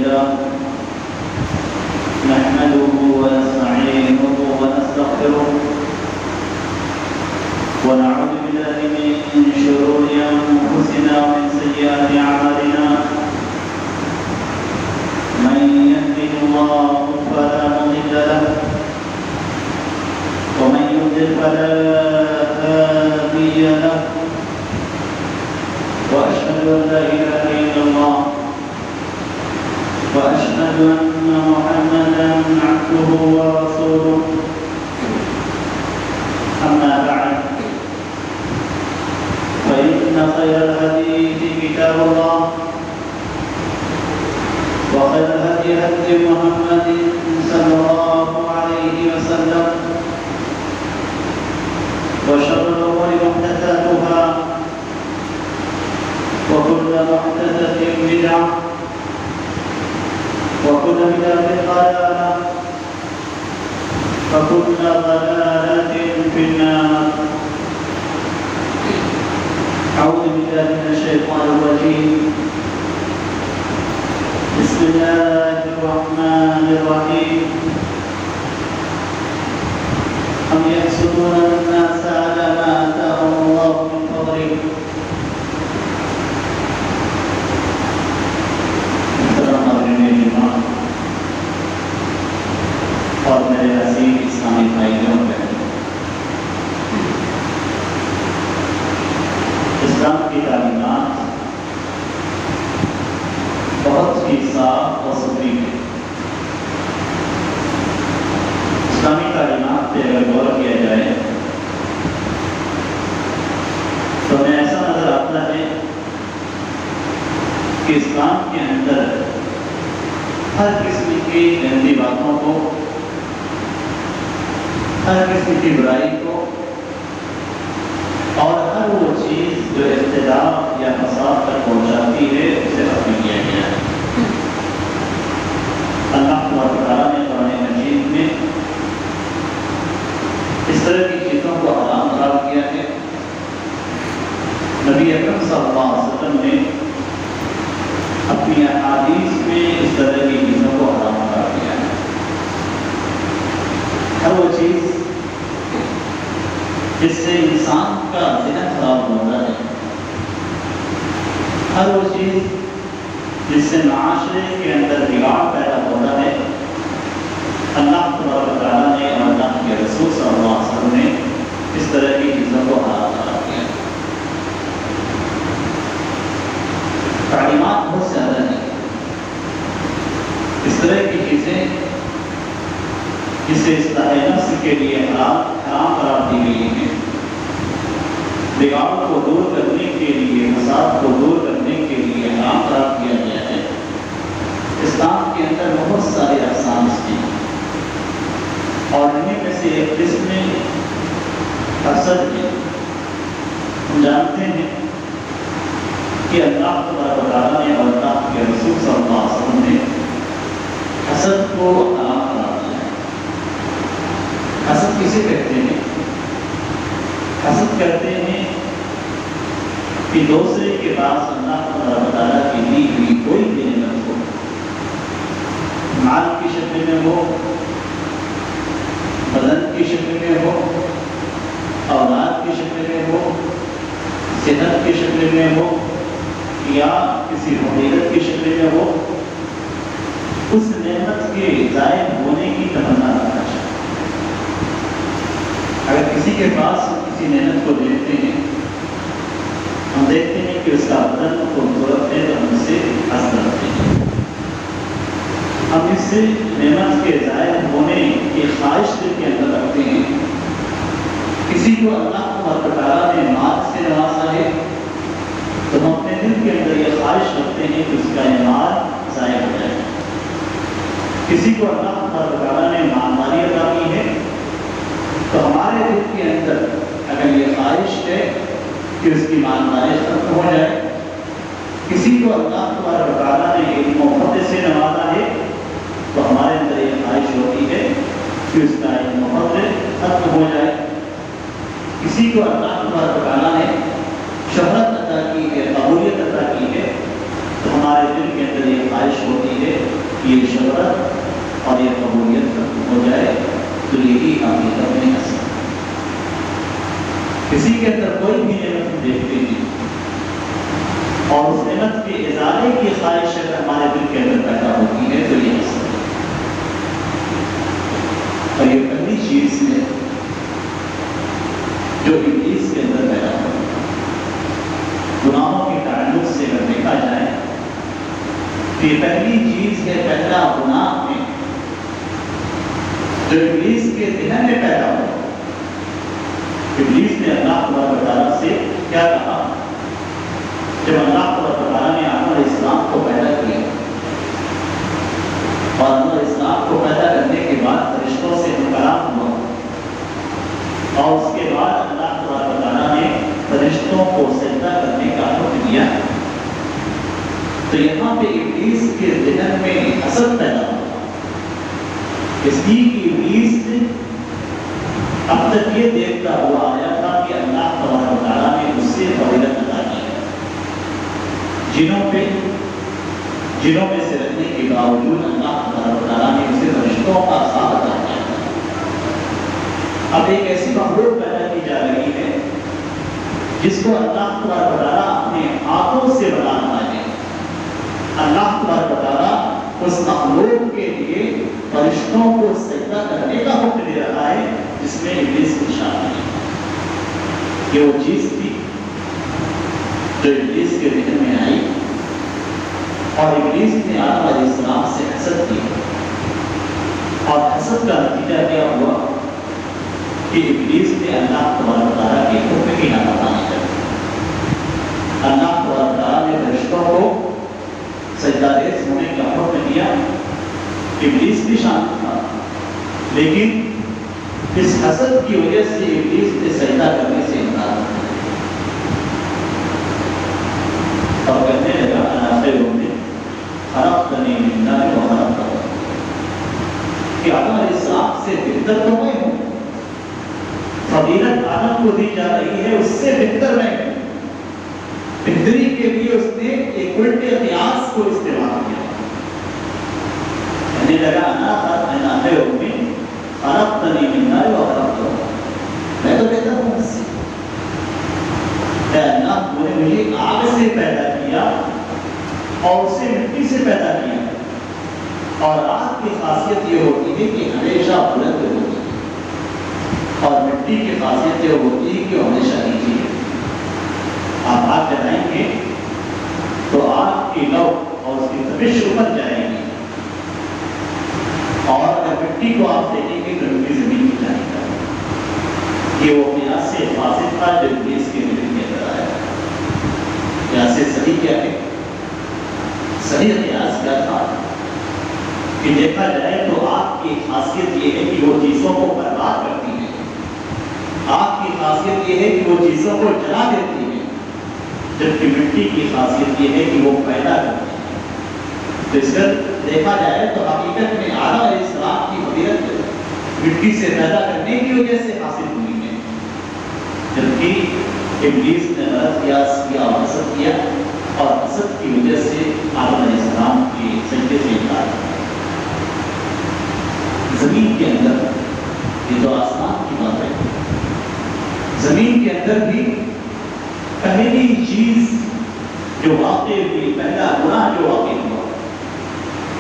لله نحمده ونستعينه ونستغفره ونعوذ بالله من شرور أنفسنا ومن سيئات أعمالنا من يهده الله فلا مضل له ومن يضلل فلا هادي له وأشهد أن لا إله إلا الله وأشهد أن محمدا عبده ورسوله أما بعد فإن خير الحديث كتاب الله وخير الهدي هدي محمد صلى الله عليه وسلم وشر الأمور محدثاتها وكل محدثة بدعة وكل بدعة ضلالة وكل ضلالة في النار. أعوذ بالله من الشيطان الرجيم. بسم الله الرحمن الرحيم. أم يحسدون الناس على ما آتاهم الله من فضله. اور میرے عزیز اسلامی بھائیوں اور بہنوں، اسلام کی تعلیمات بہت ہی صاف اور ستھری ہے. اسلامی تعلیمات پہ اگر غور کیا جائے تو ہمیں ایسا نظر آتا ہے کہ اسلام کے اندر ہر قسم کی گندی باتوں کو، ہر قسم کی برائی کو اور ہر وہ چیز جو اختلاف یا فساد تک پہنچاتی ہے اسے ختم کیا گیا ہے. اللہ تعالیٰ نے قرآن مجید میں اس طرح کی چیزوں کو حرام قرار کیا ہے. نبی اکرم صلی اللہ علیہ وسلم نے اپنی احادیث میں اس طرح کی چیزوں کو حرام قرار کیا ہے. ہر وہ چیز جس سے انسان کا ذہن خراب ہوتا ہے، ہر وہ چیز جس سے معاشرے کے اندر بگاڑ پیدا ہوتا ہے، اللہ تعالیٰ نے اور اللہ کے رسول صلی اللہ علیہ وسلم نے اس طرح کی چیزوں کو حرام قرار کیا. تعلیمات بہت زیادہ ہیں. اس طرح کی چیزیں جسے اصلاح نفس کے لیے حرام قرار دی گئی ہیں، بگاڑ کو دور کرنے کے لیے، فساد کو دور کرنے کے لیے حرام قرار کیا گیا ہے. اسلام کے اندر بہت سارے اقسام ہیں اور انہیں میں سے ایک قسم میں حسد ہے. ہم جانتے ہیں کہ اللہ تعالیٰ نے اور اللہ کے رسول صلی اللہ علیہ وسلم نے حسد کو حرام قرار دیا ہے. حسد کسے کہتے ہیں؟ حسد کہتے ہیں کہ دوسرے کے پاس اللہ تعالیٰ کی دی ہوئی کوئی بھی نعمت ہو، مال کی شکل میں ہو، بدن کی شکل میں ہو، اولاد کی شکل میں ہو، صحت کی شکل میں ہو یا کسی فضیلت کی شکل میں ہو، اس نعمت کے ضائع ہونے کی تمنا رکھنا چاہیے. اگر کسی کے پاس کسی نعمت کو دیکھتے ہیں، ہم دیکھتے ہیں کہ اس کا بدن خوبصورت ہے تو ہم اس سے حسد رکھتے ہیں. ہم اس سے نعمت کے ضائع ہونے کی خواہش دل کے اندر رکھتے ہیں. کسی کو اللہ تعالیٰ نے مال سے نوازا ہے تو ہم اپنے دل کے اندر یہ خواہش رکھتے ہیں کہ اس کا مال ضائع ہو جائے. کسی کو اللہ تعالیٰ نے مالداری عطا کی ہے تو ہمارے دل کے اندر اگر یہ خواہش ہے کہ اس کی مالداری ختم ہو جائے. کسی کو اللہ تعالیٰ نے ایک محبت سے نوازا ہے تو ہمارے اندر یہ خواہش ہوتی ہے کہ اس کا ایک محبت ختم ہو جائے. کسی کو اللہ تعالیٰ نے شہرت عطا کی ہے، قبولیت عطا کی ہے تو ہمارے دل کے اندر یہ خواہش ہوتی ہے کہ یہ شہرت اور یہ قبولیت ختم ہو جائے، تو یہی حقیقت میں اصل ہے۔ کسی کے اندر کوئی بھی نعمت دیکھتے ہیں اور اس نعمت کے اظہارے کی خواہش اگر ہمارے دل کے اندر پیدا ہوتی ہے تو یہ اصل ہے۔ اور یہ پہلی چیز ہے جو ابلیس کے اندر پیدا ہوتی ہے۔ گناہوں کے تعلق سے اگر دیکھا جائے تو یہ پہلی چیز ہے، پہلا گناہ ہے جو ابلیس کے ذہن میں پیدا ہوا۔ ابلیس نے اللہ تبارک و تعالیٰ سے کیا کہا؟ جب اللہ تبارک و تعالیٰ نے آدم علیہ السلام کو پیدا کیا اور آدم علیہ السلام کو پیدا کرنے کے بعد فرشتوں سے کلام ہوا اور اس کے بعد اللہ تبارک و تعالیٰ نے فرشتوں کو سجدہ کرنے کا حکم دیا، تو یہاں پہ ابلیس کے ذہن میں حسد پیدا ہوا، اس لیے کہ ابلیس اب تک یہ دیکھتا ہوا آیا تھا کہ اللہ تبارک و تعالیٰ نے اس سے فضیلت عطا کی ہے، جنوں میں سے رہنے کے باوجود اللہ تبارک و تعالیٰ نے اسے فرشتوں کا ساتھ عطا کیا۔ اب ایک ایسی مخلوق پیدا کی جا رہی ہے جس کو اللہ تبارک و تعالیٰ اپنے ہاتھوں سے بنا رہا ہے۔ اللہ تبارک و تعالیٰ اس مخلوق کے لیے فرشتوں کو سجدہ کرنے کا حکم دے رہا ہے جس میں ابلیس کی شامل ہے۔ یہ وہ چیز تھی جو ابلیس کے ذہن میں آئی اور ابلیس نے آدم علیہ السلام سے حسد کی، اور حسد کا نتیجہ کیا ہوا کہ ابلیس نے اللہ تبارک و تعالیٰ کے حکم کی نافرمانی کر دی۔ اللہ تبارک و تعالیٰ نے فرشتوں کو سجدہ ریز ہونے کا حکم دیا، ابلیس بھی شامل تھا، لیکن اس حسد کی وجہ سے ابلیس نے سجدہ کرنے سے انکار کر دیا اور کہنے لگا انا خیر منہ خلقتنی من نار وخلقتہ، کہ آدم علیہ السلام سے بہتر تو میں ہوں، فضیلت آدم کو دی جا رہی ہے، اس سے بہتر میں ہوں۔ بہتری کے لیے اس نے ایک الٹے قیاس کو استعمال کیا، کہنے لگا انا خیر منہ خلقتنی من نار وخلقتہ، میں تو بہتر ہوں اس سے، اے اللہ تو نے مجھے آگ سے پیدا کیا اور اسے مٹی سے پیدا کیا، اور آگ کی خاصیت یہ ہوتی ہے کہ ہمیشہ بلند ہوتی ہے اور مٹی کی خاصیت یہ ہوتی ہے کہ ہمیشہ نیچی ہے۔ آپ آگ جلائیں گے تو آگ کی لو اور اس کی تپش اوپر جائے گی، اور اگر مٹی کو آپ دیکھیں گے تو مٹی زمین کی جانب جائے گی۔ یہ وہ قیاس فاسد تھا جو ابلیس کے دل کے اندر آیا۔ قیاس صحیح کیا ہے؟ صحیح قیاس کیا تھا کہ دیکھا جائے تو آگ کی خاصیت یہ ہے کہ وہ چیزوں کو برباد کرتی ہے، آگ کی خاصیت یہ ہے کہ وہ چیزوں کو جلا دیتی ہے، جبکہ مٹی کی خاصیت یہ ہے کہ وہ پیدا کرتی ہے۔ تو اس کا دیکھا جائے تو حقیقت میں آدم علیہ السلام کی فضیلت مٹی سے پیدا کرنے کی وجہ سے حاصل ہوئی ہے، جبکہ ابلیس نے غلط قیاس کیا اور حسد کیا، اور حسد کی وجہ سے آدم علیہ السلام کے سجدے سے انکار کیا۔ زمین کے اندر، یہ تو آسمان کی بات ہے، زمین کے اندر بھی پہلی چیز جو واقع ہوئی، پہلا گناہ جو واقع ہوا،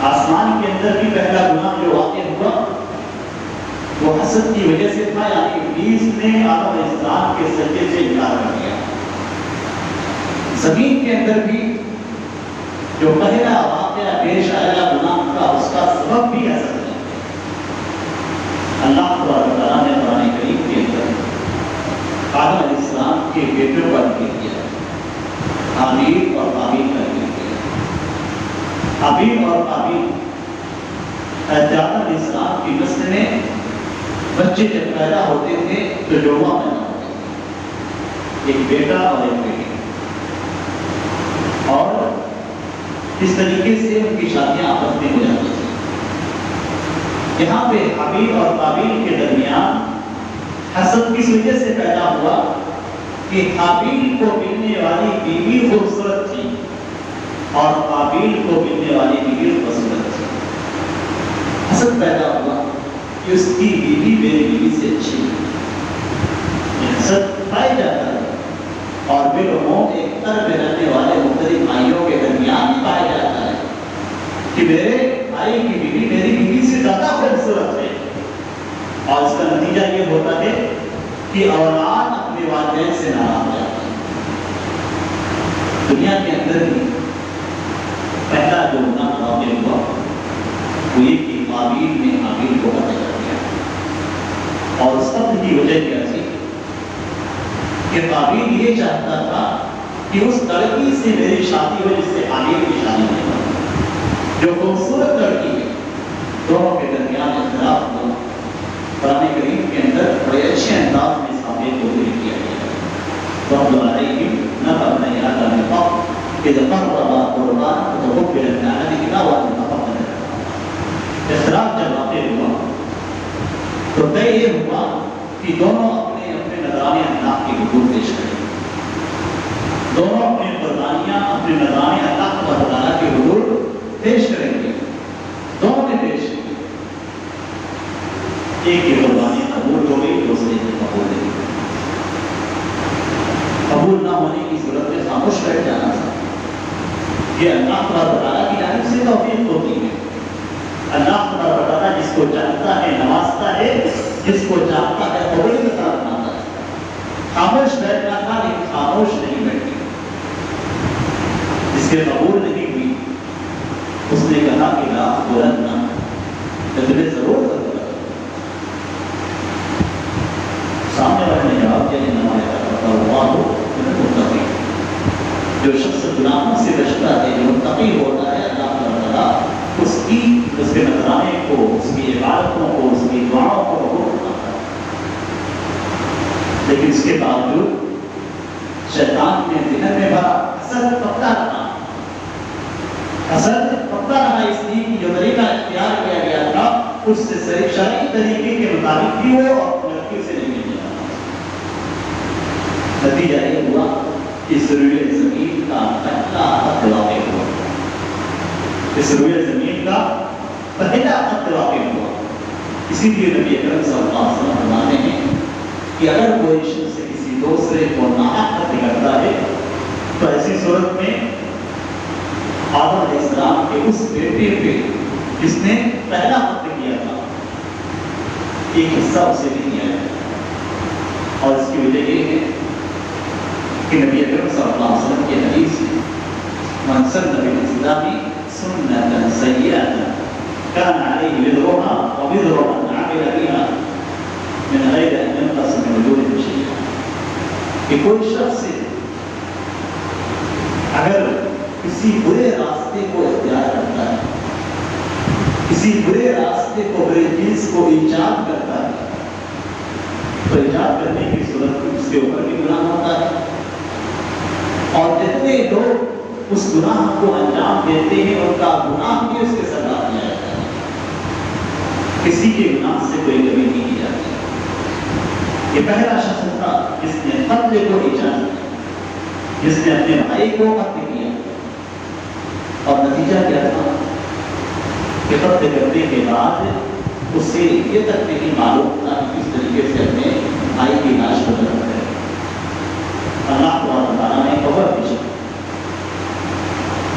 آسمان کے اندر بھی پہلا گناہ جو واقع ہوا وہ حسد کی وجہ سے تھا، یعنی ابلیس نے آدم علیہ السلام کے سجدے سے انکار کر دیا۔ زمین کے اندر بھی جو پہلا واقعہ پیش آیا گناہ کا، اس کا سبب بھی حسد ہے۔ اللہ تبارک و تعالیٰ نے قرآن کریم کے اندر آدم علیہ السلام کے بیٹوں کا ذکر کیا، حابیل اور قابیل کا ذکر کیا۔ حابیل اور قابیل حضرت آدم علیہ السلام کی نسل میں بچے جب پیدا ہوتے تھے تو جوڑواں پیدا ہوتے تھے، ایک بیٹا اور ایک بیٹی، اور اس طریقے سے ان کی شادیاں آپس میں ہو جاتی تھیں۔ یہاں پہ حابیل اور قابیل کے درمیان حسد کس وجہ سے پیدا ہوا کہ حابیل کو ملنے والی بیوی خوبصورت تھی اور قابیل کو ملنے والی بیوی پیدا ہوا کہ اس کی بیوی میری بیوی سے اچھی ہے، حسد پایا جاتا ہے، اور بالعموم ایک گھر میں رہنے والے مختلف بھائیوں کے درمیان بھی پایا جاتا ہے کہ میرے بھائی کی بیوی میری بیوی سے زیادہ خوبصورت ہے، اور اس کا نتیجہ یہ ہوتا ہے کہ اولاد اپنے والدین سے ناراض ہو جاتا ہے۔ دنیا کے اندر بھی پہلا جو گناہ واقع ہوا وہ یہ کہ قابیل نے حابیل کو قتل کر دیا، اور اس قتل کی وجہ کیا تھی کہ قابیل یہ چاہتا تھا کہ اس لڑکی سے میری شادی ہو جس سے حابیل کی شادی نہیں ہو، جو خوبصورت لڑکی ہے۔ دونوں کے درمیان اختلاف ہوا۔ قرآن کریم کے اندر بڑے اچھے انداز میں اس واقعے کو ذکر کیا گیا ہے۔ وَاتْلُ عَلَيْهِمْ نَبَأَ ابْنَيْ آدَمَ بِالْحَقِّ إِذْ قَرَّبَا قُرْبَانًا فَتُقُبِّلَ مِنْ أَحَدِهِمَا وَلَمْ يُتَقَبَّلْ مِنْ الْآخَرِ۔ اختلاف جب واقع ہوا تو طے یہ ہوا کہ دونوں اپنے اپنے نذرانے اللہ کی حضور پیش کریں، دونوں اپنی قربانیاں اپنے نذرانے اللہ تبارک تعالیٰ کی حضور پیش کریں گے۔ دونوں نے پیش کی، ایک کی قربانی قبول ہو گئی، دوسرے کی قبول نہیں ہوئی۔ قبول نہ ہونے کی صورت میں خاموش بیٹھ جانا تھا۔ یہ اللہ تبارک تعالیٰ کی جانب سے توفیق ہوتی ہے۔ اللہ تبارک تعالیٰ جس کو جانتا ہے نوازتا ہے، جس کو جانتا ہے قبول کی طرف بناتا ہے۔ خاموش بیٹھنا تھا لیکن خاموش نہیں بیٹھی۔ جس کے قبول نہیں ہوئی اس نے کہا کہ لا بولنا تجھے ضرور کروں گا۔ سامنے والے نے جواب دیا انما یتقبل اللہ من المتقین۔ جو شخص گناہوں سے بچتا ہے، جو متقی ہوتا ہے، اللہ تعالیٰ اس کے نذرانے کو، اس کی عبادتوں کو، اس کی دعاؤں کو قبول کرتا ہے۔ لیکن اس کے باوجود شیطان نے ذہن میں بھرا، حسد پکتا رہا، حسد پکتا رہا، اس لیے کہ جو طریقہ اختیار کیا گیا تھا اس سے شرعی طریقے کے مطابق بھی ہو اور لڑکی سے نہیں مل جاتا۔ نتیجہ یہ ہوا کہ روئے زمین کا پہلا قتل واقع ہوا۔ اس روئے زمین کا پہلا قتل واقع ہوا۔ اسی لیے نبی اکرم صلی اللہ علیہ وسلم فرماتے ہیں کہ اگر کوئی شخص کسی دوسرے کو ناحق قتل کرتا ہے تو ایسی صورت میں آدم علیہ السلام کے اس بیٹے پہ جس نے پہلا قتل کیا تھا ایک حصہ اسے بھی دیا ہے۔ اور اس کی وجہ یہ ہے کہ نبی اکرم صلی اللہ علیہ وسلم کی حدیث ہے من سن بالاسلام سنة سيئة كان عليه وزرها ووزر من عمل بها من غير ان ينقص من اجورهم شيئا۔ کہ کوئی شخص اگر کسی برے راستے کو اختیار کرتا ہے، کسی برے راستے کو، برے چیز کو ایجاد کرتا ہے، تو ایجاد کرنے کی صورت میں اس کے اوپر بھی گناہ ہوتا ہے، اور جتنے لوگ اس گناہ کو انجام دیتے ہیں ان کا گناہ بھی اس کے ساتھ دیا جاتا ہے۔ کسی کے گناہ سے کوئی کمی نہیں کی جاتی۔ یہ پہلا شخص تھا جس نے قتل کو ایجاد کیا، جس نے اپنے بھائی کو قتل کیا، اور نتیجہ کیا تھا کہ قتل کرنے کے بعد اسے یہ تک نہیں معلوم تھا کہ کس طریقے سے اپنے بھائی کی لاش کو دفن کرے۔ اللہ تعالیٰ نے قبر بھیجا،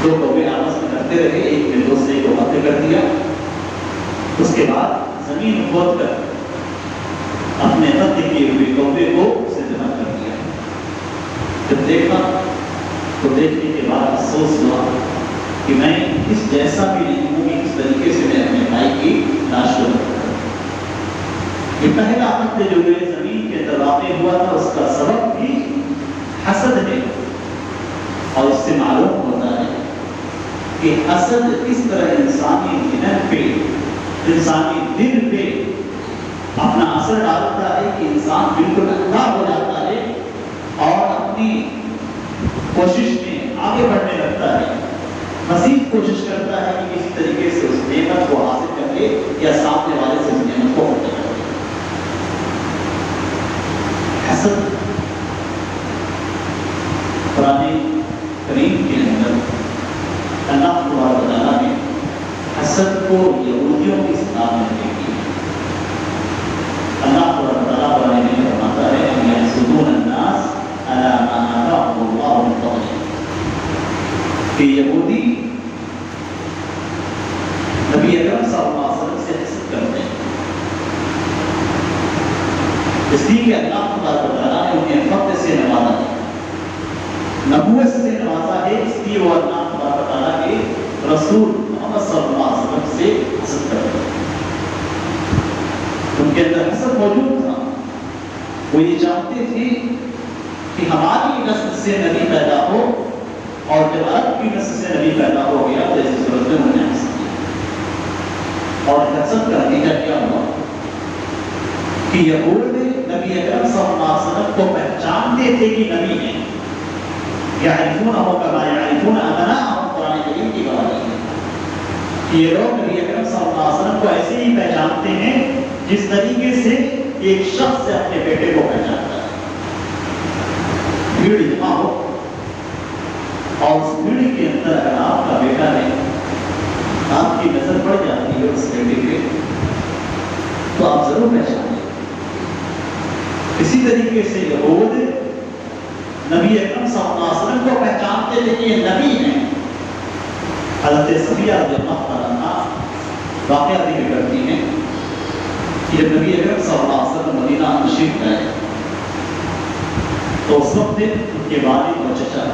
دو کوے آپس میں کرتے رہے، ایک نے دوسرے کو قتل کر دیا۔ اس کے بعد زمین کھود کر اپنے قتل کیے ہوئے کوے کو اسے دفن کر دیا۔ جب دیکھا تو دیکھنے کے بعد افسوس ہوا کہ میں اس جیسا بھی نہیں ہوں کہ کس طریقے سے میں اپنے بھائی کی لاش کو دفن کروں۔ یہ پہلا قتل جو میرے زمین کے اندر واقع ہوا تھا اس کا سبب بھی حسد ہے، اور اس سے معلوم ہوتا ہے کہ حسد کس طرح انسانی ذہن پہ، انسانی دل پہ اپنا اثر ڈالتا ہے کہ انسان بالکل اندھا ہو جاتا ہے اور اپنی کوشش میں آگے بڑھنے لگتا ہے، مزید کوشش کرتا ہے کہ کسی طریقے سے اس نعمت کو حاصل کر لے یا سامنے والے سے اس نعمت کو حاصل کر لے۔ حسد قرآن کریم کے اندر اللہ تعالیٰ نے حسد کو کو یہودیوں کی اصطلاح میں دیکھی ہے۔ اللہ تعالیٰ قرآن میں فرماتا ہے ان یحسدون الناس علی ما آتاهم اللہ من فضلہ، کہ یہودی نبی اکرم صلی اللہ علیہ وسلم سے حسد کرتے ہیں، اس لیے کہ اللہ تعالیٰ نے انہیں فضل سے نوازا ہے، نبوت سے نوازا ہے، اس لیے وہ اللہ تعالیٰ کے رسول محمد صلی اللہ علیہ وسلم سے حسد کرتے ہیں۔ ان کے اندر حسد موجود تھا، وہ یہ چاہتے تھے کہ ہماری نسل سے نبی پیدا ہو، اور جب عرب کی نسل سے نبی پیدا ہو گیا تو ایسی صورت میں انہوں نے حسد کیا، اور حسد کا نتیجہ کیا ہوا کہ یہود نبی اکرم صلی اللہ علیہ وسلم کو پہچانتے تھے کہ نبی ہیں، یعرفونہ کما یعرفون ابناءہم، قرآن کریم کی گواہی ہے کہ یہ لوگ نبی اکرم صلی اللہ علیہ وسلم کو ایسے ہی پہچانتے ہیں جس طریقے سے ایک شخص سے اپنے بیٹے کو پہچانتا ہے۔ بھیڑ جمع ہو اور اس بھیڑ کے اندر اگر آپ کا بیٹا ہے، آپ کی نظر پڑ جاتی ہے اس بیٹے پہ، تو آپ ضرور پہچانیں۔ اسی طریقے سے یہود نبی اکرم صلی اللہ علیہ وسلم کو پہچانتے تھے کہ یہ نبی ہیں۔ حضرت صفیہ رضی اللہ عنہا واقعہ ذکر کرتی ہیں کہ جب نبی اکرم صلی اللہ علیہ وسلم مدینہ تشریف لائے تو اس وقت ان کے والد اور چچا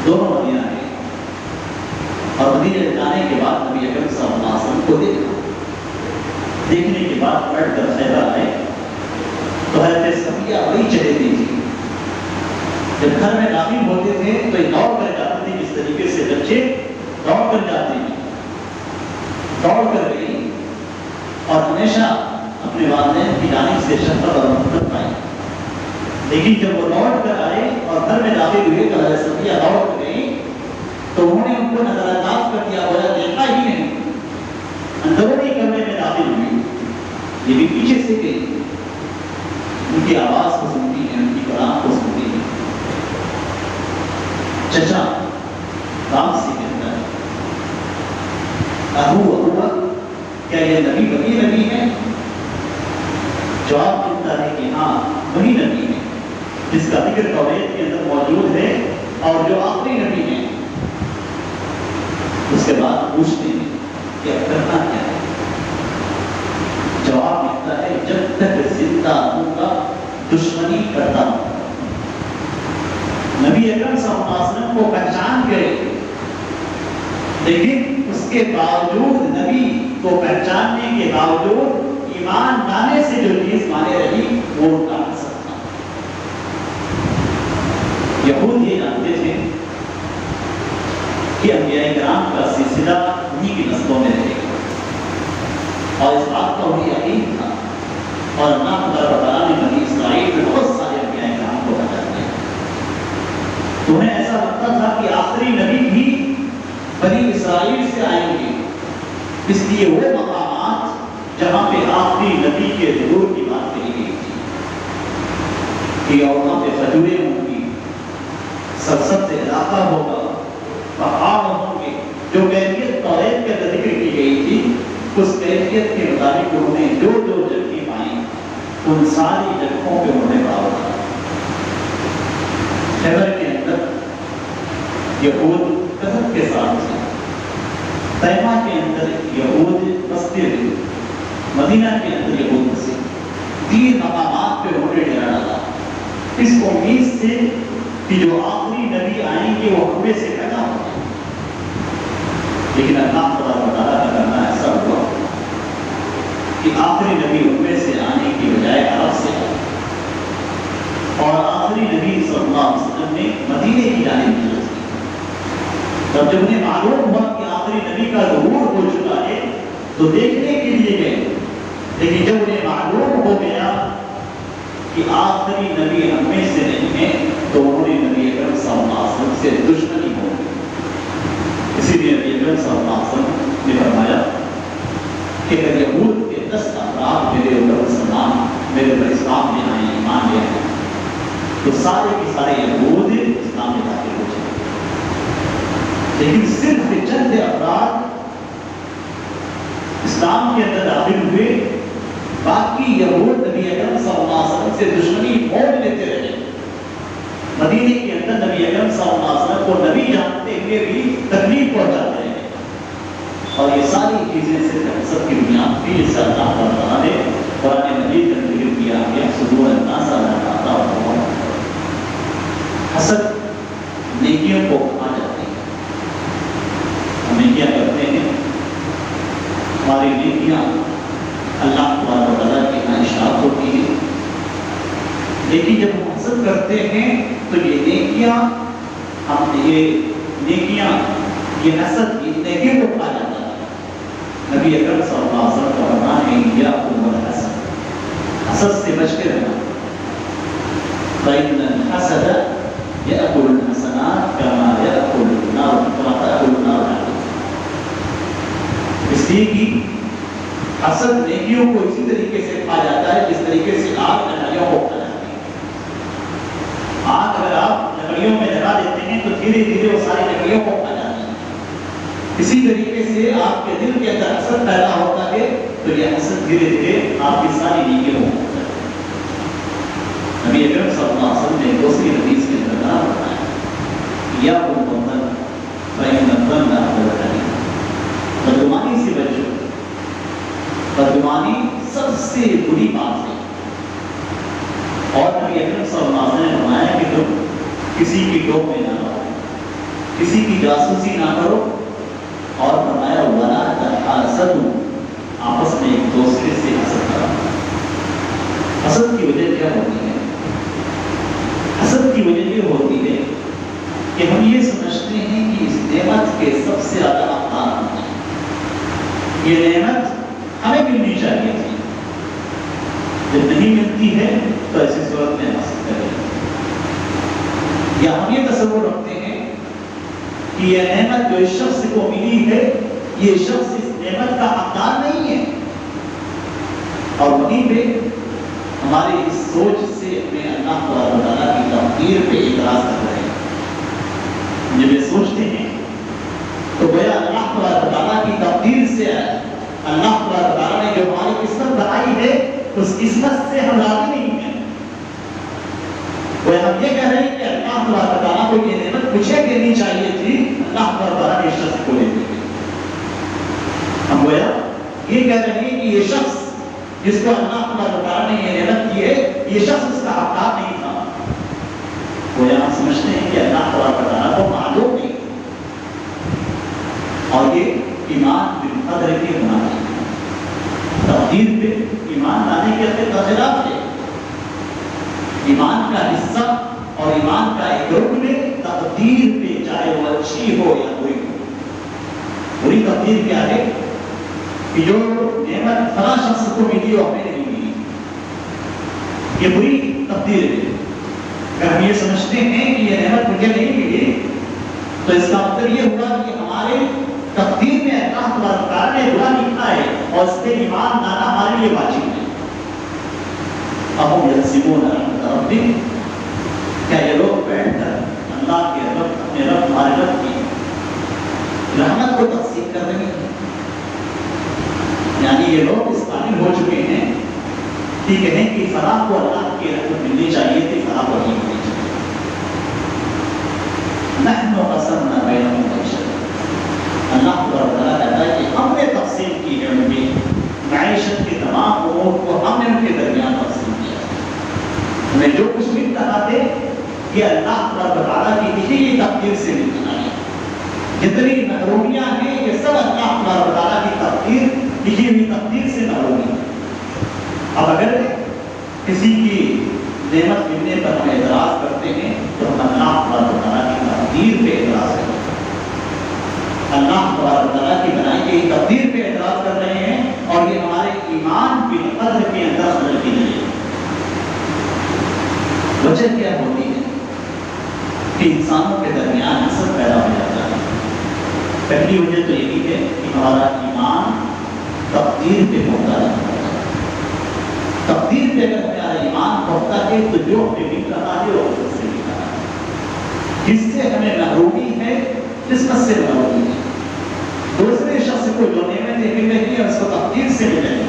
دونوں مدینہ گئے، اور مدینہ جانے کے بعد نبی اکرم صلی اللہ علیہ وسلم کو دیکھا، دیکھنے کے بعد بیٹھ کر خیبر آئے تو حضرت صفیہ وہی چلے دی تھی، جب گھر میں داخل ہوتے تھے تو یہ دوڑ کر جاتے تھے، جس طریقے سے بچے دوڑ کر جاتے ہیں، دوڑ کر گئی اور ہمیشہ اپنے والدین کی جانب سے شفقت اور محبت پائی، لیکن جب وہ لوٹ کر آئے اور گھر میں داخل ہوئے تو حضرت صفیہ دوڑ کر گئی تو انہوں نے ان کو نظر انداز کر دیا، گویا دیکھا ہی نہیں، اندرونی کمرے میں داخل ہوئی، یہ بھی پیچھے سے گئی، ان کی آواز کو سنتی ہے، ان کی کلام کو سنتی ہے۔ چچا کام سے کہتا ہے ابو کیا یہ نبی وہی نبی ہے؟ جواب ملتا ہے کہ ہاں وہی نبی ہے جس کا ذکر توریت کے اندر موجود ہے اور جو آخری نبی ہے۔ اس کے بعد پوچھتے ہیں کہ اب کرنا کیا ہے؟ جواب ملتا ہے جب تک زندہ ہوں گا دشمنی کرتا ہوں۔ نبی اکرم صلی اللہ علیہ وسلم کو پہچان گئے، لیکن اس کے باوجود نبی کو پہچاننے کے باوجود ایمان لانے سے جو چیز مانے رہی وہ ان کا حسد تھا۔ یہود یہ جانتے تھے کہ انبیاء کرام کا سلسلہ انہی کی نسلوں میں رہے گا، اور اس بات کا انہیں یقین تھا، اور اللہ تعالیٰ نے بنی اسرائیل میں بہت سارے انبیاء کرام کو پہچان دیا۔ انہیں ایسا لگتا تھا کہ آخری نبی بھی بنی اسرائیل سے آئیں گے، اس لیے وہ مقامات جہاں پہ آخری نبی کے ظہور کی بات کہی گئی تھی کہ وہاں پہ کھجوریں ہوں گی، سرسبز علاقہ ہوگا، پہاڑ ہوں گے، جو کیفیت توریت کے اندر ذکر کی گئی تھی اس کیفیت کے مطابق انہوں نے جو جو جگہیں پائیں ان ساری جگہوں پہ انہوں نے پاؤ تھا۔ خیبر کے اندر یہود کثرت کے ساتھ تھے، طیبہ کے اندر یہود بستے تھے، مدینہ کے اندر یہود بسے، 3 مقامات پہ انہوں نے ڈیرا ڈالا، اس امید سے کہ جو آخری نبی آئیں گے وہ ہمیں سے پیدا ہوں گے۔ لیکن اللہ تعالیٰ کا کرنا ایسا ہوا کہ آخری نبی ہمیں سے آنے کی بجائے عرب سے آئے، اور آخری نبی صلی اللہ علیہ وسلم نے مدینے کی جانب ہجرت کی۔ تب جب انہیں معلوم ہوا کہ آخری نبی کا ظہور ہو چکا ہے تو دیکھنے کے لیے گئے، لیکن جب انہیں معلوم ہو گیا کہ آخری نبی ہم میں سے نہیں ہے تو انہوں نے نبی اکرم صلی اللہ علیہ وسلم سے دشمنی ہو گئی۔ اسی لیے نبی اکرم صلی اللہ علیہ وسلم نے فرمایا کہ اگر یہود کے 10 افراد میرے اوپر مسلمان میرے اوپر اسلام لے آئے، ایمان لے آئے، تو سارے کے سارے یہود اسلام میں داخل ہو جائیں، لیکن صرف چند افراد اسلام کے اندر داخل ہوئے، باقی یہود نبی اکرم صلی اللہ علیہ وسلم سے دشمنی موڑ لیتے رہے۔ مدینے کے اندر نبی اکرم صلی اللہ علیہ وسلم کو نبی جانتے ہوئے بھی تکلیف پہنچاتے رہے، اور یہ ساری چیزیں صرف حسد کی بنیاد پہ اس سے اللہ تعالیٰ نے قرآن مجید کا ذکر کیا کہ صدور الناس علی ما آتاهم۔ حسد نیکیوں کو کھا جاتے ہیں۔ ہمیں کیا کرتے ہیں، ہماری نیکیاں اللہ تعالیٰ کے یہاں اشاعت ہوتی ہے، لیکن جب ہم حسد کرتے ہیں تو یہ نیکیاں یہ حسد یہ نیکیوں کو کھا جاتا ہے۔ نبی اکرم صلی اللہ علیہ وسلم کا فرمان ہے یاکم الحسد، حسد سے بچ کے رہنا۔ فإن الحسد يأكل الحسنات كما يأكل النار، اس لیے کہ حسد نیکیوں کو اسی طریقے سے کھا جاتا ہے جس طریقے سے آگ لکڑیوں کو کھا جاتی ہے۔ آگ اگر آپ لکڑیوں میں لگا دیتے ہیں تو دھیرے دھیرے وہ ساری لکڑیوں کو کھا جاتی ہے، اسی طریقے سے آپ کے دل کے اندر حسد پیدا ہوتا ہے تو یہ حسد دھیرے دھیرے آپ کی ساری نیکیوں کو کھا جاتی ہے۔ نبی اکرم صلی اللہ علیہ وسلم نے دوسری حدیث کے اندر بتایا یا بدگمانی سے بچو، بدگمانی سب سے بری بات ہے۔ اور نبی اکرم صلی اللہ علیہ وسلم نے فرمایا کہ تم کسی کی ٹوپ میں نہ رہو، کسی کی جاسوسی نہ کرو، اور فرمایا ولا تحاسدوا، آپس میں ایک دوسرے سے حسد کرو۔ حسد کی وجہ کیا ہوتی ہے؟ حسد کی وجہ یہ ہوتی ہے کہ ہم یہ سمجھتے ہیں کہ اس نعمت کے سب سے زیادہ حقدار ہم ہیں، یہ نعمت ہمیں ملنی چاہیے تھی، جب نہیں ملتی ہے تو ایسی صورت میں حسد کریں۔ یا ہم یہ تصور رکھتے ہیں کہ یہ نعمت جو اس شخص کو ملی ہے یہ شخص اس نعمت کا حقدار نہیں ہے، اور وہیں پہ ہماری اس سوچ سے ہمیں اللہ تعالیٰ کی تقدیر پہ اعتراض کر رہے ہیں۔ جب یہ سوچتے ہیں تو گویا اللہ تعالیٰ کی تقدیر سے اللہ تعالیٰ نے جو ہماری قسمت بنائی ہے اس قسمت سے ہم راضی نہیں ہیں۔ گویا ہم یہ کہہ رہے ہیں کہ اللہ تعالیٰ کو یہ نعمت مجھے دینی چاہیے تھی، اللہ تعالیٰ نے اس شخص کو دے دی۔ ہم گویا یہ کہہ رہے ہیں کہ یہ شخص جس کو اللہ تعالیٰ نے یہ نعمت کی ہے یہ شخص اس کا حقدار نہیں تھا۔ گویا ہم سمجھتے ہیں کہ اللہ تعالیٰ کو معلوم نہیں، اور یہ ایمان بالقدر کے منافی ہے۔ تقدیر پہ ایمان لانے کے اندر خلاف ہے۔ ایمان کا حصہ اور ایمان کا ایک رکن تقدیر پہ، چاہے وہ اچھی ہو یا بری ہو۔ بری تقدیر کیا ہے کہ جو نعمت فلاں شخص کو ملی اور ہمیں نہیں ملی، یہ بری تقدیر ہے۔ اگر ہم یہ سمجھتے ہیں کہ یہ نعمت مجھے نہیں ملی تو اس کا مطلب یہ ہوا کہ ہمارے تقدیر میں اللہ تعالیٰ نے برا لکھا ہے اور اس پہ ایمان لانا ہمارے لیے واجب ہے۔ اَهُمْ يَحْسِبُونَ رَحْمَتَ رَبِّهِمْ، کیا یہ لوگ بیٹھ کر اللہ کے رب، اپنے رب، ہمارے رب کی رحمت کو تقسیم کر رہے ہیں؟ یعنی یہ لوگ اس قابل ہو چکے ہیں کہ کہیں کہ فلاں کو اللہ کی رحمت ملنی چاہیے تھی، فلاں کو نہیں ملنی چاہیے۔ نحن قسمنا بینہم معیشتہم، اللہ تعالیٰ کہتا ہے کہ ہم نے تقسیم کی ہے ان کی معیشت کے تمام امور کو، ہم نے ان کے درمیان تقسیم کیا۔ ہمیں جو کچھ مل رہا تھے یہ اللہ تعالیٰ کی لکھی ہوئی تقدیر سے مل رہا ہے۔ جتنی محرومیاں ہیں یہ سب اللہ تعالیٰ کی تقدیر، لکھی ہوئی تقدیر سے محرومی ہے۔ اب اگر کسی کی نعمت ملنے پر ہم اعتراض کرتے ہیں تو ہم اللہ تعالیٰ کی تقدیر پہ اعتراض کرتے ہیں، اللہ تعالیٰ کی بنائی گئی تقدیر پہ اعتراض کر رہے ہیں، اور یہ ہمارے ایمان بالقدر کے اندر خلل کی نہیں ہے۔ وجہ کیا ہوتی ہے کہ انسانوں کے درمیان حسد پیدا ہو جاتا ہے؟ پہلی وجہ تو یہی ہے کہ ہمارا ایمان تقدیر پہ پہنچا جاتا ہے۔ تقدیر پہ اگر ہمارا ایمان پہنچتا ہے تو جو ہمیں مل رہا ہے وہ اس سے مل رہا ہے، جس سے ہمیں محرومی ہے قسمت سے محرومی ہے۔ دوسرے شخص کو جو نعمتیں سے مل رہی ہے اس کو تقدیر سے مل رہی ہے.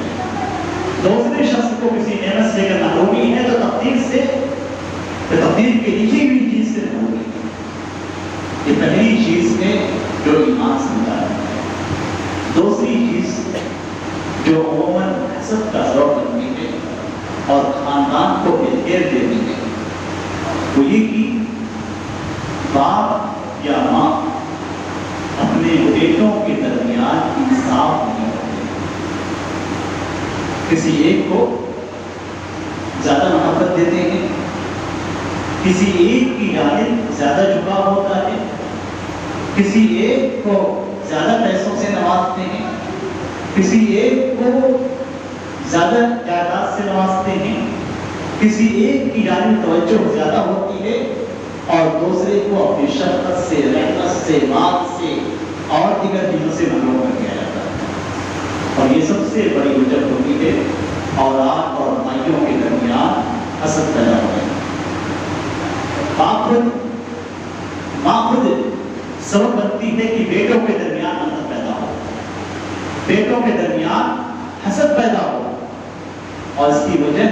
دوسرے شخص کو کسی نعمت سے اگر محرومی ہے تو تقدیر کی لکھی ہوئی چیز سے محرومی ہے. یہ پہلی چیز ہے جو ایمان سمجھا ہے. دوسری چیز جو عموماً حسد کا سبب بنتی ہے اور خاندان کو بھید دیتی ہے وہ یہ کہ باپ یا ماں اپنے بیٹوں کے درمیان انصاف نہیں کرتے. کسی ایک کو زیادہ محبت دیتے ہیں, کسی ایک کی جانب زیادہ جھکاؤ ہوتا ہے, کسی ایک کو زیادہ پیسوں سے نوازتے ہیں, کسی ایک کو زیادہ جائیداد سے نوازتے ہیں, کسی ایک کی جانب توجہ زیادہ ہوتی ہے اور دوسرے کو اپنی شفقت سے, رحمت سے, مال سے اور دیگر چیزوں سے محروم کر دیا جاتا ہے. اور یہ سب سے بڑی وجہ ہوتی ہے اولاد اور مائیوں کے درمیان حسد پیدا ہو گیا. ماں خود سبب بنتی ہے کہ بیٹوں کے درمیان حسد پیدا ہو, بیٹوں کے درمیان حسد پیدا ہو, اور اس کی وجہ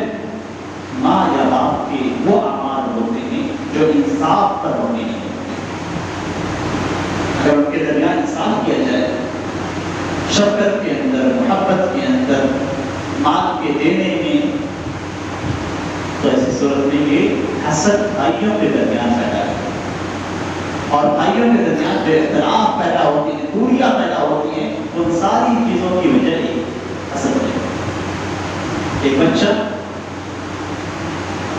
ماں یا باپ کے وہ اعمال ہوتے ہیں جو انصاف پر ہونے نہیں ہوتے. اگر ان کے درمیان انصاف کیا جائے, شفقت کے اندر, محبت کے اندر, مال کے دینے میں, تو ایسی صورت میں یہ حسد بھائیوں کے درمیان پیدا ہے. اور بھائیوں کے درمیان جو اختلاف پیدا ہوتی ہیں, دوریاں پیدا ہوتی ہیں, ان ساری چیزوں کی وجہ ہی حسد ہے. ایک بچہ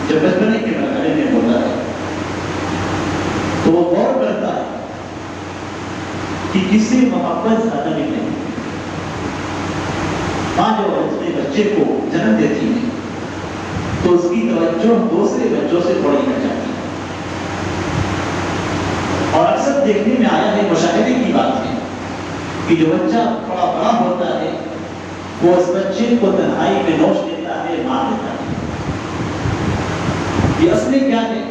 جب بچپنے کے مرحلے میں ہوتا ہے تو وہ غور کرتا ہے کہ کس سے محبت زیادہ ملے. ماں جو اپنے بچے کو جنم دیتی ہے تو اس کی توجہ دوسرے بچوں سے تھوڑی ہٹ جاتی ہے. اور اکثر دیکھنے میں آیا ہے, مشاہدے کی بات ہے کہ جو بچہ تھوڑا بڑا ہوتا ہے وہ اس بچے کو تنہائی میں نوش دیتا ہے, مار دیتا ہے. یہ اصل کیا ہے؟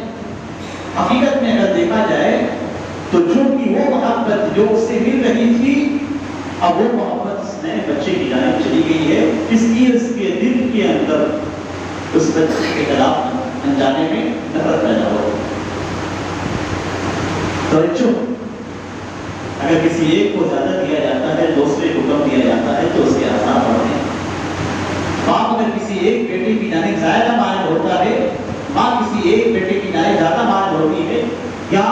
حقیقت میں اگر دیکھا جائے تو جو کہ وہ محبت جو اس سے مل رہی تھی, اب وہ محبت اس نے بچے کی جانب چلی گئی ہے, اس لیے اس کے دل کے اندر اس بچے کے خلاف انجانے میں نفرت پیدا ہو. توجہ اگر کسی ایک کو زیادہ دیا جاتا ہے, دوسرے کو کم دیا جاتا ہے, تو اس کے آثار پڑتے ہیں. باپ اگر کسی ایک بیٹے کی جانب زیادہ مائل ہوتا ہے, ماں کسی ایک بیٹے کی جانب زیادہ مائل ہوتی ہے, یا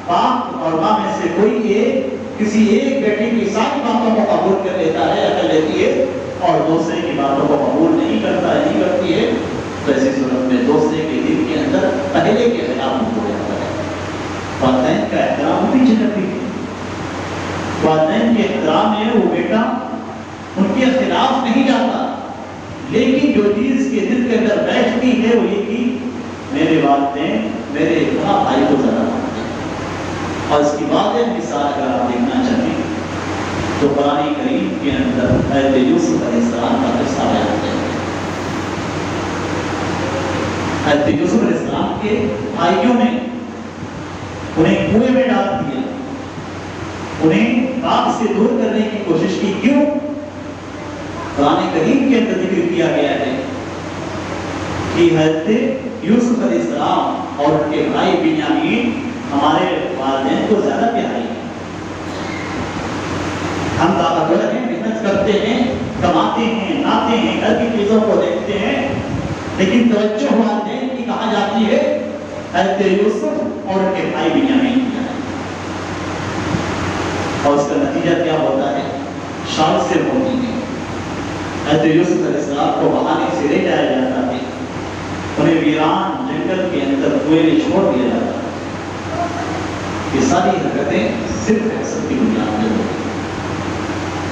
باپ اور ماں میں سے کوئی ایک کسی ایک بیٹے کی ساری باتوں کو قبول کر لیتا ہے یا کر لیتی ہے اور دوسرے کی باتوں کو قبول نہیں کرتا ہے, نہیں کرتی ہے, تو ایسی صورت میں دوسرے کے دل کے اندر پہلے کے خلاف ہو جاتا ہے. والدین کا احترام بھی جنتی ہے. والدین کے احترام میں وہ بیٹا ان کے خلاف نہیں جاتا, لیکن جو چیز کے دل کے اندر بیٹھتی ہے وہ یہ کہ میرے والدین میرے اتنا بھائی کو زیادہ مانتے ہیں. اور اس کی واضح مثال اگر آپ دیکھنا چاہیں تو قرآن کریم کے اندر حضرت یوسف علیہ السلام کا قصہ بیان ہے. حضرت یوسف علیہ السلام کے بھائیوں نے انہیں کنویں میں ڈال دیا, انہیں باپ سے دور کرنے کی کوشش کی. کیوں؟ قرآن کریم کے اندر ذکر کیا گیا ہے کہ حضرت یوسف علیہ السلام اور ان کے بھائی بنیامین ہمارے والدین کو زیادہ پیارے ہیں. ہم طاقتور ہیں, محنت کرتے ہیں, کماتے ہیں, ناتے ہیں, گھر کی چیزوں کو دیکھتے ہیں, لیکن توجہ والدین کی کہاں جاتی ہے؟ حضرت یوسف اور ان کے بھائی بنیامین کی جاتی ہے. اور اس کا نتیجہ کیا ہوتا ہے؟ شان سے ہوتی ہے. حضرت یوسف علیہ السلام کو بہانے سے لے جایا جاتا ہے, انہیں ویران جنگل کے اندر کنویں میں چھوڑ دیا جاتا ہے. یہ ساری حرکتیں صرف حسد کی بنیاد پر ہوتی ہیں.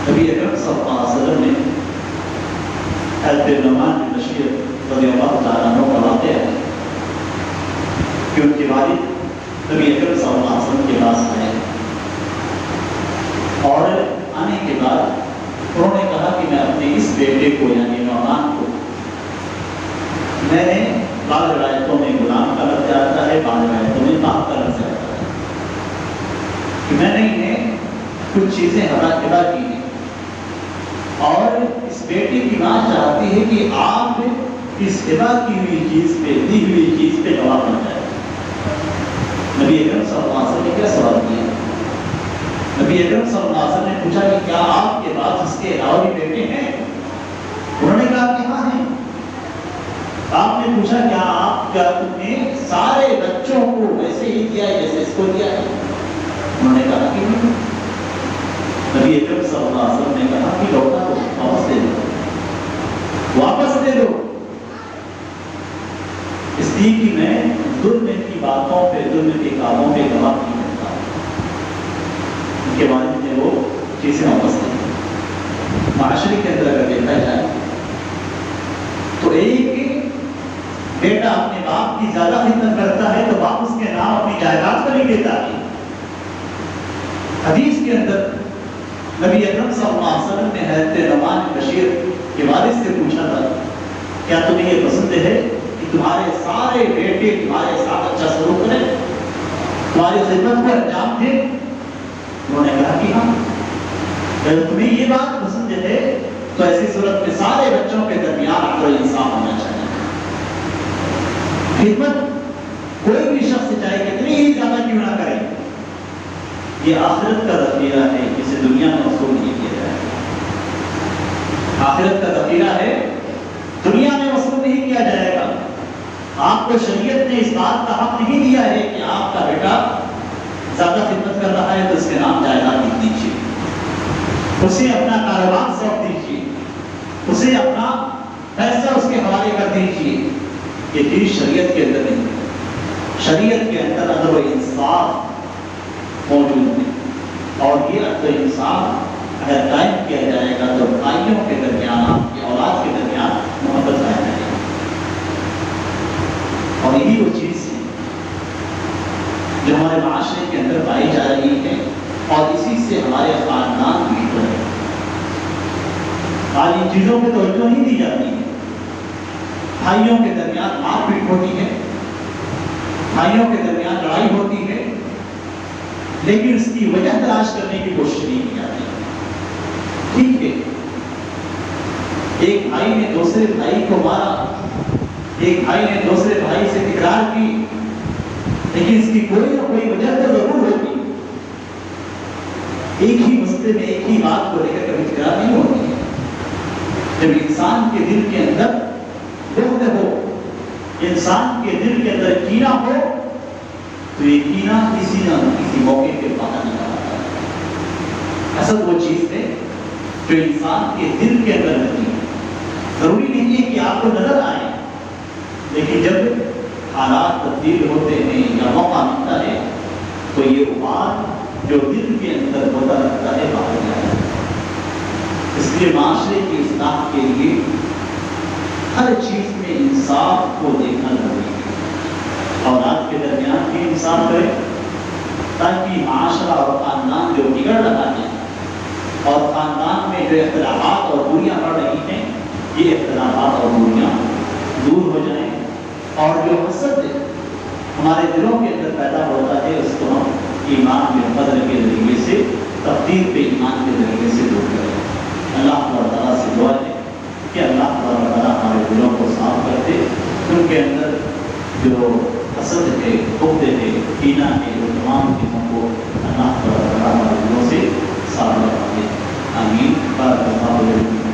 نبی اکرم صلی اللہ علیہ وسلم نے حضرت نعمان بن بشیر رضی اللہ تعالیٰ عنہ کا واقعہ ہے کہ ان کے والد نبی اکرم صلی اللہ علیہ وسلم کے پاس آئے اور آنے کے بعد انہوں نے کہا کہ میں اپنے اس بیٹے کو یعنی نعمان کو میں نے بعض روایتوں میں غلام کا لفظ آتا ہے, بعض روایتوں میں باپ کا لفظ آتا ہے, کہ میں نے انہیں کچھ چیزیں ہدا کی ہیں بیٹے کی ماں چاہتی ہے کہ آپ اس ہبا کی ہوئی چیز پہ، دی ہوئی چیز پہ گواہ بن جائے۔ نبی اکرم صلی اللہ علیہ وسلم نے کیا سوال کیا؟ نبی اکرم صلی اللہ علیہ وسلم نے پوچھا کہ کیا آپ کے پاس اس کے علاوہ بھی بیٹے ہیں؟ انہوں نے کہا کہ ہاں ہیں۔ آپ نے پوچھا کیا آپ کا تم نے سارے بچوں کو ویسے ہی دیا ہے جیسے اس کو دیا ہے؟ انہوں نے کہا کہ نہیں۔ نبی اکرم صلی اللہ علیہ وسلم نے کہا کہ لوٹا دو، واپس دے دو، واپس دے دو، اس لیے کہ میں ظلم کی باتوں پہ، ظلم کے کاموں پہ گواہ نہیں کرتا۔ ان کے والد نے وہ چیزیں واپس دی۔ معاشرے کے اندر اگر دیکھا جائے تو ایک بیٹا اپنے باپ کی زیادہ خدمت کرتا ہے تو باپ اس کے نام اپنی جائیداد پر نہیں دیتا ہے۔ حدیث کے اندر نبی اکرم صلی اللہ علیہ وسلم نے حضرت نعمان بشیر کے والد سے پوچھا تھا کیا تمہیں یہ پسند ہے کہ تمہارے سارے بیٹے تمہارے ساتھ اچھا سلوک کریں، تمہاری خدمت کو انجام دیں؟ انہوں نے کہا کہ ہاں۔ اگر تمہیں یہ بات پسند ہے تو ایسی صورت میں سارے بچوں کے درمیان عدل و انصاف ہونا چاہیے۔ خدمت کوئی بھی شخص چاہے کتنی ہی زیادہ کیوں نہ کرے، یہ آخرت کا ذخیرہ ہے، جسے دنیا میں وصول نہیں کیا جائے۔ آخرت کا ذخیرہ ہے، دنیا میں وصول نہیں کیا جائے گا۔ آپ کو شریعت نے اس بات کا حق نہیں دیا ہے کہ آپ کا بیٹا زیادہ خدمت کر رہا ہے تو اس کے نام جائیداد لکھ دیجیے، اسے اپنا کاروبار سونپ دیجیے، اسے اپنا پیسہ اس کے حوالے کر دیجیے۔ یہ چیز شریعت کے اندر نہیں ہے۔ شریعت کے اندر عدل و انصاف موجود ہے، اور یہ عدل و انصاف اگر قائم کیا جائے گا تو بھائیوں کے درمیان، آپ کی اولاد کے درمیان محبت قائم رہے گی۔ اور یہی وہ چیز ہے جو ہمارے معاشرے کے اندر پائی جا رہی ہے، اور اسی سے ہمارے خاندان بھی تو ہے۔ آج ان چیزوں پہ توجہ نہیں دی جاتی ہے۔ بھائیوں کے درمیان مار پیٹ ہوتی ہے، بھائیوں کے درمیان لڑائی ہوتی ہے، لیکن اس کی وجہ تلاش کرنے کی کوشش نہیں کی جاتی۔ ٹھیک ہے، ایک بھائی نے دوسرے بھائی کو مارا، ایک بھائی نے دوسرے بھائی سے تکرار کی، لیکن اس کی کوئی نہ کوئی وجہ تو ضرور ہوتی۔ ایک ہی مسئلے میں ایک ہی بات کو لے کر کبھی تکرار نہیں ہوتی ہے۔ جب انسان کے دل کے اندر بغض ہو، انسان کے دل کے اندر کینہ ہو، تو یہ کینہ کسی نہ کسی موقع پہ باہر نکل آتا ہے۔ اصل وہ چیز ہے جو انسان کے دل کے اندر رہتی ہے۔ ضروری نہیں ہے کہ آپ کو نظر آئے، لیکن جب حالات تبدیل ہوتے ہیں یا موقع ملتا ہے تو یہ بات جو دل کے اندر ہوتا رہتا ہے باہر جاتا ہے۔ اس لیے معاشرے کی اصلاح کے لیے ہر چیز میں انصاف کو دیکھنا ضروری ہے، اور آپ کے درمیان بھی انصاف کرے، تاکہ معاشرہ اور خاندان جو بگڑ رہا ہے اور خاندان میں جو اختلافات اور دوریاں بڑھ رہی ہیں، یہ اختلافات اور دوریاں دور ہو جائیں، اور جو حسد ہمارے دلوں کے اندر پیدا ہوتا ہے اس کو ہم ایمان میں قدر کے ذریعے سے، تقدیر پہ ایمان کے ذریعے سے دور کریں۔ اللہ تعالیٰ سے دعا ہے کہ اللہ تعالیٰ ہمارے دلوں کو صاف کر دے، ان کے اندر جو حسد ہے، بغض ہے، کینہ ہے، وہ تمام چیزوں کو اللہ تعالیٰ ہمارے دلوں سے صاف کر دے۔ آمین۔ بارک اللہ فیکم۔